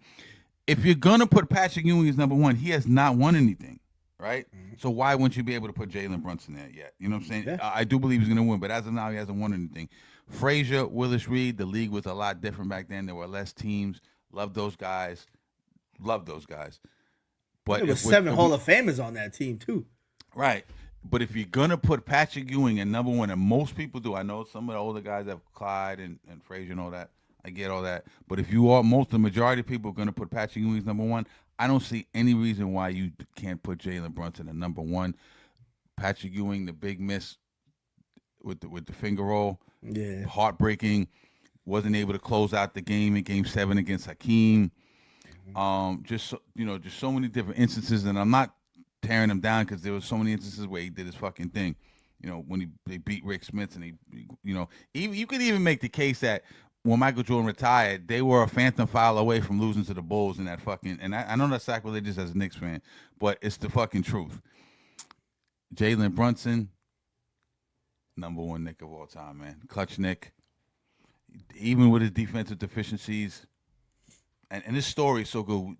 If you're going to put Patrick Ewing as number one, he has not won anything, right? Mm-hmm. So why wouldn't you be able to put Jalen Brunson there yet? You know what I'm saying? Yeah. I do believe he's going to win, but as of now, he hasn't won anything. Frazier, Willis Reed, the league was a lot different back then. There were less teams. Love those guys. But there were 7 Hall of Famers on that team, too. Right. But if you're going to put Patrick Ewing at number one, and most people do, I know some of the older guys have Clyde and Frazier and all that. I get all that. But if the majority of people are going to put Patrick Ewing as number one, I don't see any reason why you can't put Jalen Brunson at number one. Patrick Ewing, the big miss with the finger roll. Yeah. Heartbreaking. Wasn't able to close out the game in Game 7 against Hakeem. Just so many different instances, and I'm not tearing him down because there was so many instances where he did his fucking thing. You know, when they beat Rick Smith, and even you could even make the case that when Michael Jordan retired, they were a phantom foul away from losing to the Bulls in that fucking. And I know that's sacrilegious as a Knicks fan, but it's the fucking truth. Jalen Brunson, number one Knick of all time, man. Clutch Knick. Even with his defensive deficiencies, and his story is so good.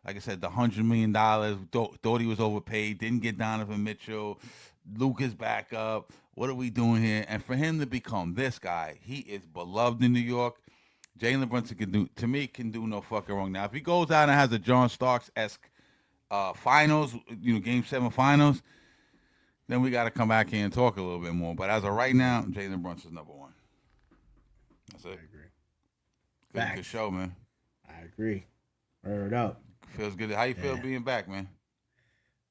Like I said, the $100 million, thought he was overpaid, didn't get Donovan Mitchell, Luke is back up. What are we doing here? And for him to become this guy, he is beloved in New York. Jalen Brunson can do no fucking wrong. Now, if he goes out and has a John Starks-esque finals, Game 7 finals, then we got to come back here and talk a little bit more. But as of right now, Jalen Brunson's number one. That's it. I agree. Good show, man. I agree. Word up. Feels good. How you feel being back, man?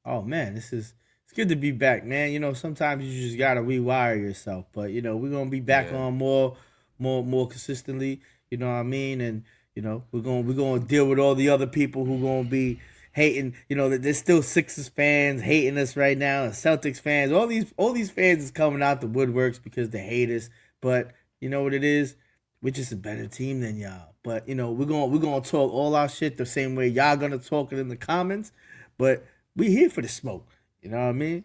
Oh man, it's good to be back, man. Sometimes you just gotta rewire yourself, but we're gonna be back on more consistently. You know what I mean? And we're gonna deal with all the other people who gonna be hating. There's still Sixers fans hating us right now, and Celtics fans. All these fans is coming out the woodworks because they hate us. But you know what it is? We're just a better team than y'all. But we're gonna talk all our shit the same way y'all gonna talk it in the comments. But we here for the smoke. You know what I mean?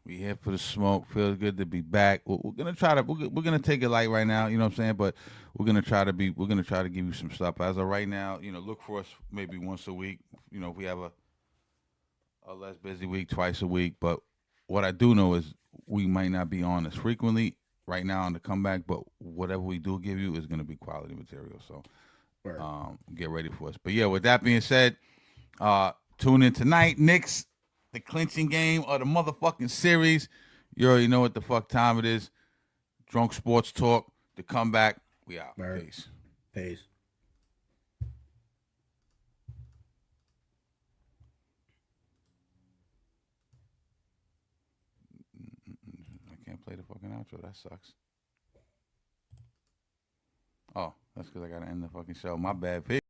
We here for the smoke. Feels good to be back. We're gonna try to we're gonna take it light right now. You know what I'm saying? But we're gonna try to give you some stuff. As of right now, look for us maybe once a week. If we have a less busy week, twice a week. But what I do know is we might not be on as frequently right now on the comeback, but whatever we do give you is going to be quality material. So get ready for us. But yeah, with that being said, tune in tonight. Knicks, the clinching game of the motherfucking series. You already know what the fuck time it is. Drunk Sports Talk, the comeback. We out. Peace. Peace. Play the fucking outro. That sucks. Oh, that's because I gotta end the fucking show. My bad. Peace.